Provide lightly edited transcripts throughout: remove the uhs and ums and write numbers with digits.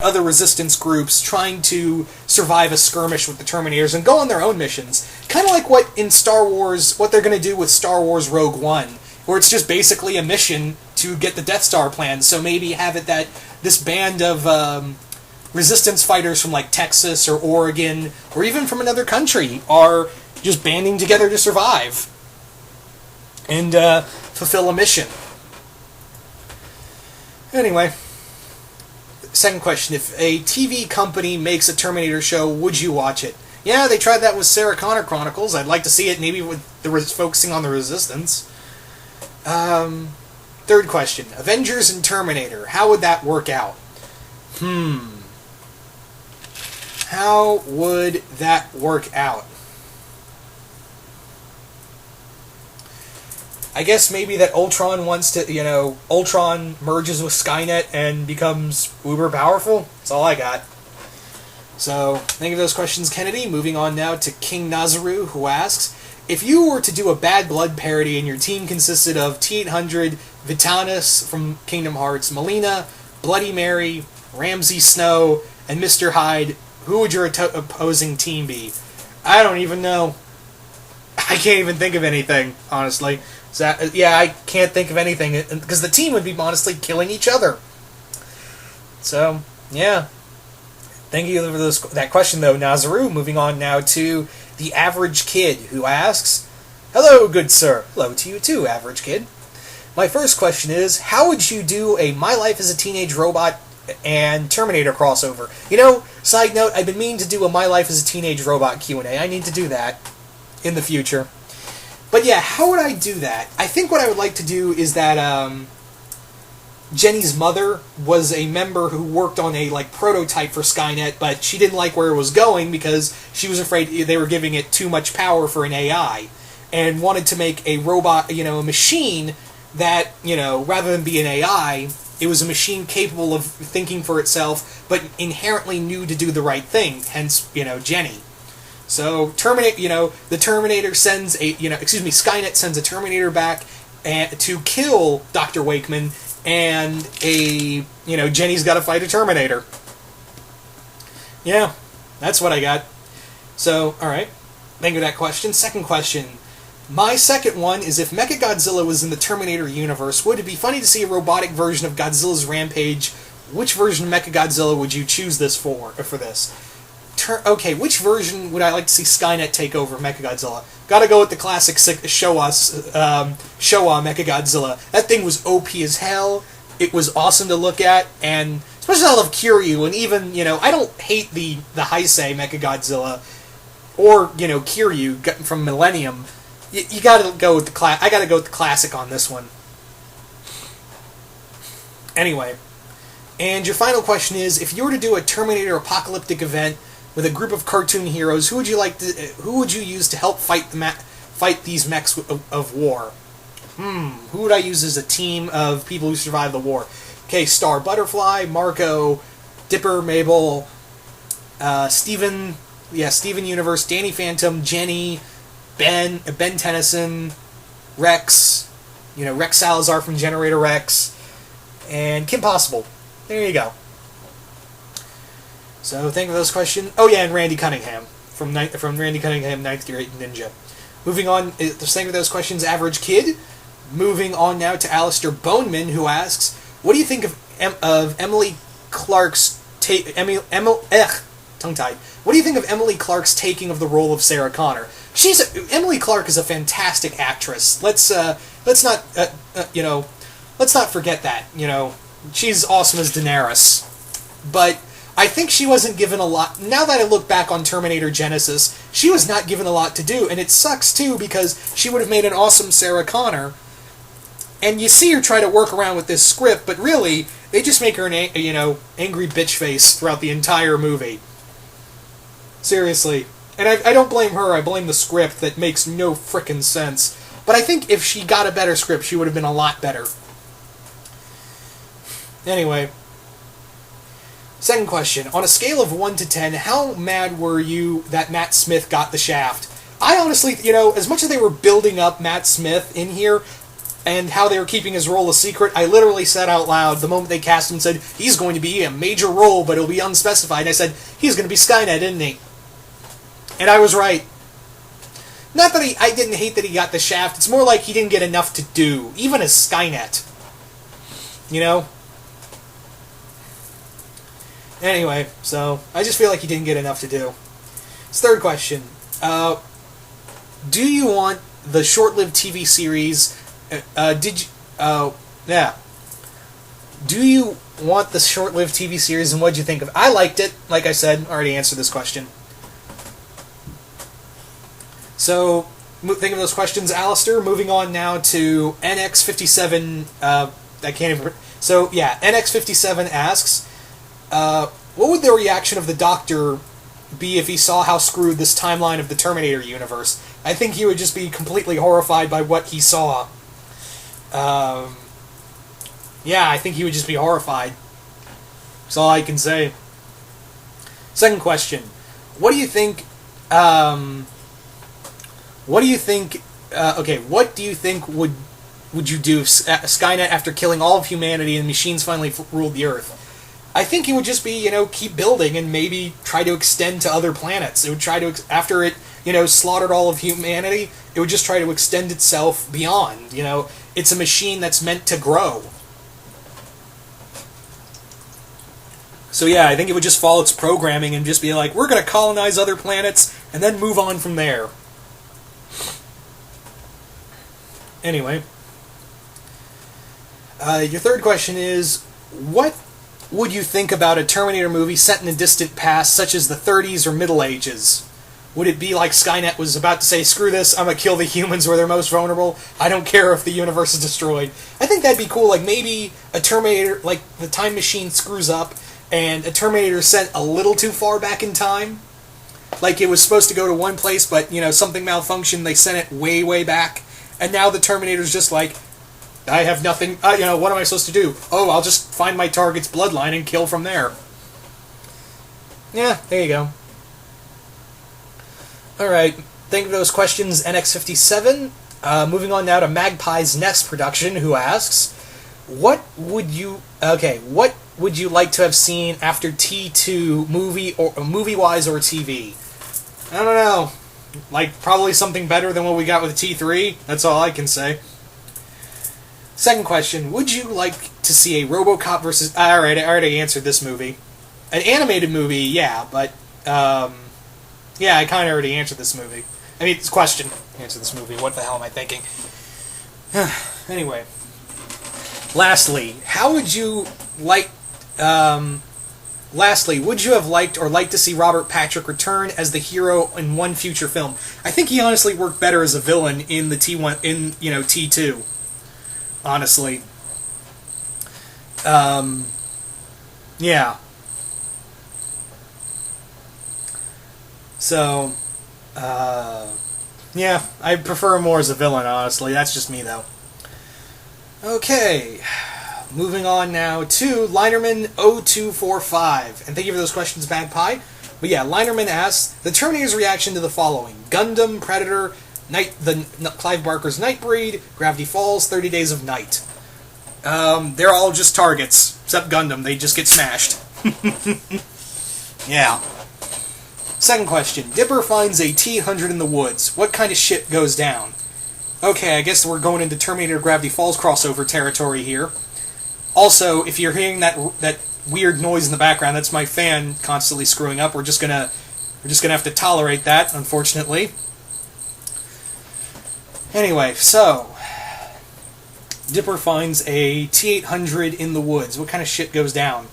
other resistance groups trying to survive a skirmish with the Terminators and go on their own missions. Kind of like what in Star Wars, what they're going to do with Star Wars Rogue One, where it's just basically a mission to get the Death Star planned. So maybe have it that this band of resistance fighters from like Texas or Oregon or even from another country are just banding together to survive and fulfill a mission. Anyway, second question. If a TV company makes a Terminator show, would you watch it? Yeah, they tried that with Sarah Connor Chronicles. I'd like to see it maybe with focusing on the Resistance. Third question. Avengers and Terminator. How would that work out? How would that work out? I guess maybe that Ultron wants to, Ultron merges with Skynet and becomes uber powerful. That's all I got. So, thank you for those questions, Kennedy. Moving on now to King Nazaru, who asks, if you were to do a Bad Blood parody and your team consisted of T-800, Vitalis from Kingdom Hearts, Melina, Bloody Mary, Ramsay Snow, and Mr. Hyde, who would your opposing team be? I don't even know. I can't even think of anything, honestly. So, yeah, I can't think of anything, because the team would be honestly killing each other. So, yeah. Thank you for that question, though, Nazaru. Moving on now to the Average Kid, who asks, hello, good sir. Hello to you too, Average Kid. My first question is, how would you do a My Life as a Teenage Robot and Terminator crossover? Side note, I've been meaning to do a My Life as a Teenage Robot Q&A. I need to do that in the future. But yeah, how would I do that? I think what I would like to do is that Jenny's mother was a member who worked on a prototype for Skynet, but she didn't like where it was going because she was afraid they were giving it too much power for an AI, and wanted to make a robot, a machine that, rather than be an AI, it was a machine capable of thinking for itself, but inherently knew to do the right thing. Hence, Jenny. So the Terminator sends Skynet sends a Terminator back to kill Dr. Wakeman, and Jenny's got to fight a Terminator. Yeah, that's what I got. So, alright. Thank you for that question. Second question. My second one is, if Mechagodzilla was in the Terminator universe, would it be funny to see a robotic version of Godzilla's Rampage? Which version of Mechagodzilla would you choose for this? Okay, which version would I like to see Skynet take over Mechagodzilla? Gotta go with the classic Showa Mechagodzilla. That thing was OP as hell. It was awesome to look at, and especially I love Kiryu, and even, I don't hate the Heisei Mechagodzilla, or, Kiryu from Millennium. You gotta go with I gotta go with the classic on this one. Anyway, and your final question is, if you were to do a Terminator apocalyptic event with a group of cartoon heroes, who would you use to help fight these mechs of war? Who would I use as a team of people who survived the war? Okay, Star Butterfly, Marco, Dipper, Mabel, Steven Universe, Danny Phantom, Jenny, Ben Tennyson, Rex, Rex Salazar from Generator Rex, and Kim Possible. There you go. So, thank you for those questions. Oh yeah, and Randy Cunningham from Randy Cunningham, 9th Grade Ninja. Moving on, thank you for those questions, Average Kid. Moving on now to Alistair Boneman, who asks, what do you think of Emily Clark's tongue-tied. What do you think of Emily Clark's taking of the role of Sarah Connor? Emily Clark is a fantastic actress. Let's not forget that. She's awesome as Daenerys, but I think she wasn't given a lot. Now that I look back on Terminator Genesis, she was not given a lot to do, and it sucks too because she would have made an awesome Sarah Connor. And you see her try to work around with this script, but really they just make her an angry bitch face throughout the entire movie. Seriously. And I don't blame her, I blame the script that makes no frickin' sense. But I think if she got a better script, she would have been a lot better. Anyway. Second question. On a scale of 1 to 10, how mad were you that Matt Smith got the shaft? I honestly, as much as they were building up Matt Smith in here, and how they were keeping his role a secret, I literally said out loud, the moment they cast him, said, he's going to be a major role, but it'll be unspecified. And I said, he's going to be Skynet, isn't he? And I was right. Not that I didn't hate that he got the shaft, it's more like he didn't get enough to do, even as Skynet. You know? Anyway, so, I just feel like he didn't get enough to do. Third question. Do you want the short-lived TV series... Do you want the short-lived TV series, and what'd you think of it? I liked it. Like I said, I already answered this question. So, think of those questions, Alistair. Moving on now to NX57. I can't even... So, yeah, NX57 asks, what would the reaction of the Doctor be if he saw how screwed this timeline of the Terminator universe? I think he would just be completely horrified by what he saw. Yeah, I think he would just be horrified. That's all I can say. Second question. What do you think... what do you think would you do if Skynet, after killing all of humanity and machines finally ruled the Earth? I think it would just be, keep building and maybe try to extend to other planets. It would try to, after it, slaughtered all of humanity, it would just try to extend itself beyond. It's a machine that's meant to grow. So yeah, I think it would just follow its programming and just be like, we're going to colonize other planets and then move on from there. Anyway. Your third question is, what would you think about a Terminator movie set in a distant past, such as the 30s or Middle Ages? Would it be like Skynet was about to say, screw this, I'm going to kill the humans where they're most vulnerable, I don't care if the universe is destroyed? I think that'd be cool, like maybe a Terminator, like the time machine screws up, and a Terminator is sent a little too far back in time. Like it was supposed to go to one place, but, something malfunctioned, they sent it way, way back, and now the Terminator's just like, I have nothing, what am I supposed to do? Oh, I'll just find my target's bloodline and kill from there. Yeah, there you go. Alright, thank you for those questions, NX57. Moving on now to Magpie's next production, who asks, what would you like to have seen after T2, movie-wise or TV? I don't know. Like, probably something better than what we got with T3, that's all I can say. Second question, would you like to see a RoboCop versus... Alright, I already answered this movie. An animated movie, yeah, but... yeah, I kind of already answered this movie. I mean, it's a question. Answer this movie. What the hell am I thinking? Anyway. Lastly, how would you like... Lastly, would you have liked or liked to see Robert Patrick return as the hero in one future film? I think he honestly worked better as a villain in the T2. Honestly. Yeah. So, yeah, I prefer him more as a villain, honestly. That's just me, though. Okay. Moving on now to Linerman0245. And thank you for those questions, Magpie. But yeah, Linerman asks, the Terminator's reaction to the following: Gundam, Predator, Clive Barker's Nightbreed, Gravity Falls, 30 Days of Night. They're all just targets, except Gundam. They just get smashed. Yeah. Second question. Dipper finds a T-800 in the woods. What kind of shit goes down? Okay, I guess we're going into Terminator Gravity Falls crossover territory here. Also, if you're hearing that weird noise in the background, that's my fan constantly screwing up. We're just gonna have to tolerate that, unfortunately. Anyway, so Dipper finds a T-800 in the woods. What kind of shit goes down?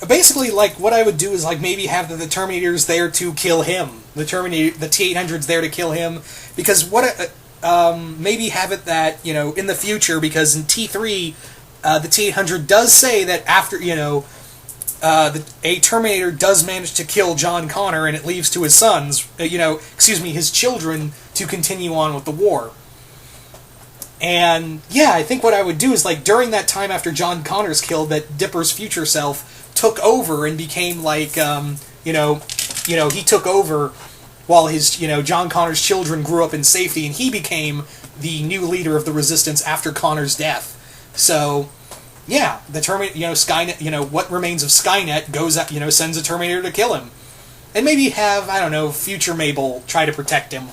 Basically, like, what I would do is, like, maybe have the Terminator's there to kill him. The T-800's there to kill him. Because maybe have it that, in the future, because in T3, the T-800 does say that after, a Terminator does manage to kill John Connor, and it leaves to his sons, his children, to continue on with the war. And, yeah, I think what I would do is, like, during that time after John Connor's killed, that Dipper's future self took over and became, like, he took over while his, John Connor's children grew up in safety, and he became the new leader of the Resistance after Connor's death. So, yeah, the Terminator, Skynet, what remains of Skynet goes, sends a Terminator to kill him. And maybe have, I don't know, future Mabel try to protect him.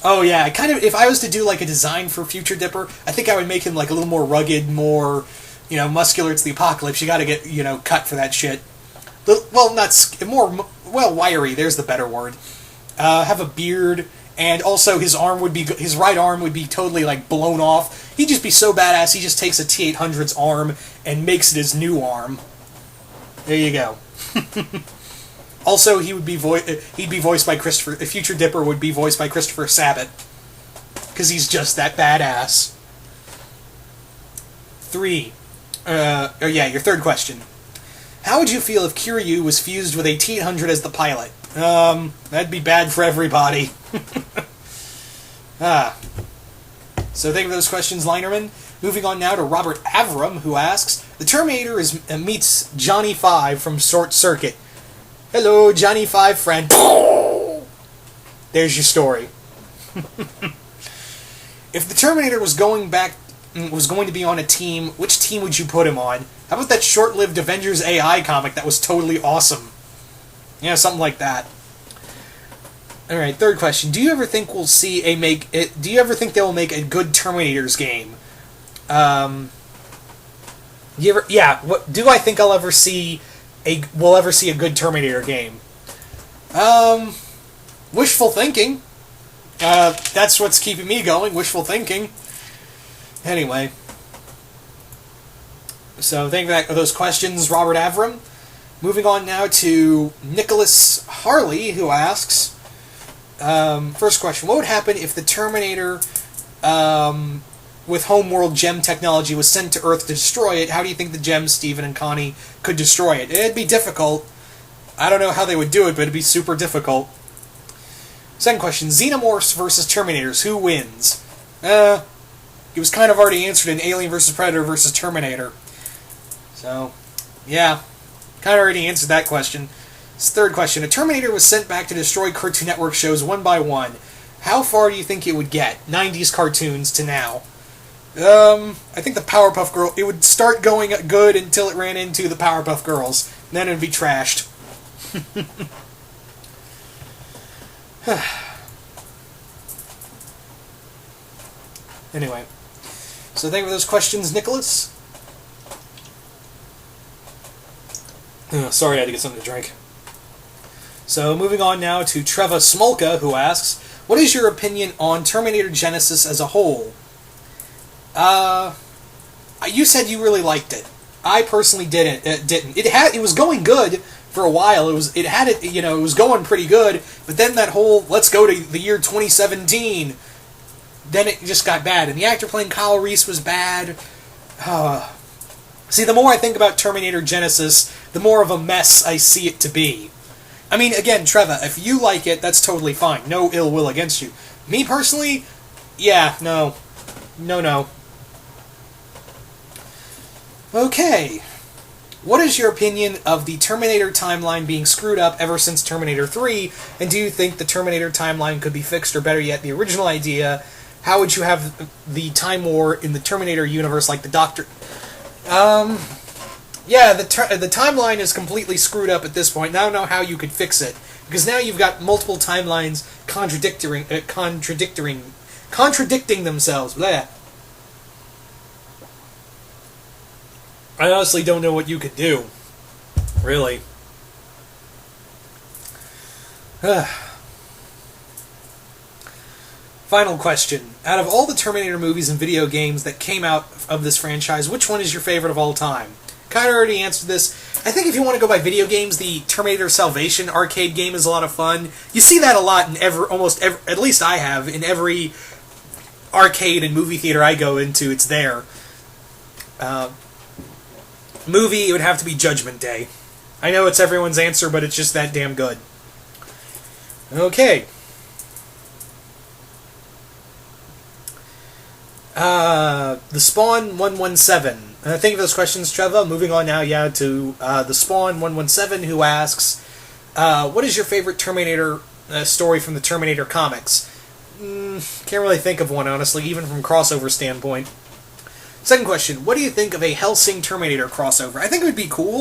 Oh yeah, if I was to do like a design for Future Dipper, I think I would make him like a little more rugged, more, muscular. It's the apocalypse. You gotta get, cut for that shit. Wiry, there's the better word. Have a beard, and also his right arm would be totally like blown off. He'd just be so badass, he just takes a T-800's arm and makes it his new arm. There you go. Also, he'd be voiced by Christopher. Future Dipper would be voiced by Christopher Sabat, because he's just that badass. 3. Your third question. How would you feel if Kiryu was fused with a T-800 as the pilot? That'd be bad for everybody. So think of those questions, Linerman. Moving on now to Robert Avram, who asks, the Terminator meets Johnny Five from Short Circuit. Hello, Johnny Five friend. There's your story. If the Terminator was going to be on a team, which team would you put him on? How about that short-lived Avengers AI comic that was totally awesome? Yeah, something like that. All right, third question. Do you ever think we'll see do you ever think they will make a good Terminators game? Do I think we'll ever see a good Terminator game? Wishful thinking. That's what's keeping me going, wishful thinking. Anyway. So think back of those questions, Robert Avram. Moving on now to Nicholas Harley, who asks, first question, what would happen if the Terminator with Homeworld gem technology was sent to Earth to destroy it? How do you think the gems, Steven and Connie, could destroy it? It'd be difficult. I don't know how they would do it, but it'd be super difficult. Second question, Xenomorphs versus Terminators, who wins? It was kind of already answered in Alien vs. Predator versus Terminator. So, yeah, kind of already answered that question. Third question, a Terminator was sent back to destroy Cartoon Network shows one by one. How far do you think it would get? 90s cartoons to now. I think the Powerpuff Girls, it would start going good until it ran into the Powerpuff Girls. Then it would be trashed. Anyway. So thank you for those questions, Nicholas. Sorry, I had to get something to drink. So moving on now to Treva Smolka, who asks, what is your opinion on Terminator Genesis as a whole? You said you really liked it. I personally didn't. It was going good for a while. It was going pretty good. But then that whole let's go to the year 2017. Then it just got bad, and the actor playing Kyle Reese was bad. See, the more I think about Terminator Genesis, the more of a mess I see it to be. I mean, again, Treva, if you like it, that's totally fine. No ill will against you. Me personally, yeah, no. No. Okay. What is your opinion of the Terminator timeline being screwed up ever since Terminator 3, and do you think the Terminator timeline could be fixed, or better yet, the original idea? How would you have the Time War in the Terminator universe like the Doctor... Yeah, the timeline is completely screwed up at this point. I don't know how you could fix it, because now you've got multiple timelines contradicting themselves. Blech. I honestly don't know what you could do. Really. Final question. Out of all the Terminator movies and video games that came out of this franchise, which one is your favorite of all time? Kind of already answered this. I think if you want to go by video games, the Terminator Salvation arcade game is a lot of fun. You see that a lot in at least I have, in every arcade and movie theater I go into, it's there. Movie, it would have to be Judgment Day. I know it's everyone's answer, but it's just that damn good. Okay. The Spawn 117. Thank you for those questions, Trevor. Moving on now, to the Spawn 117, who asks, what is your favorite Terminator story from the Terminator comics? Can't really think of one, honestly, even from crossover standpoint. Second question, what do you think of a Hellsing Terminator crossover? I think it would be cool.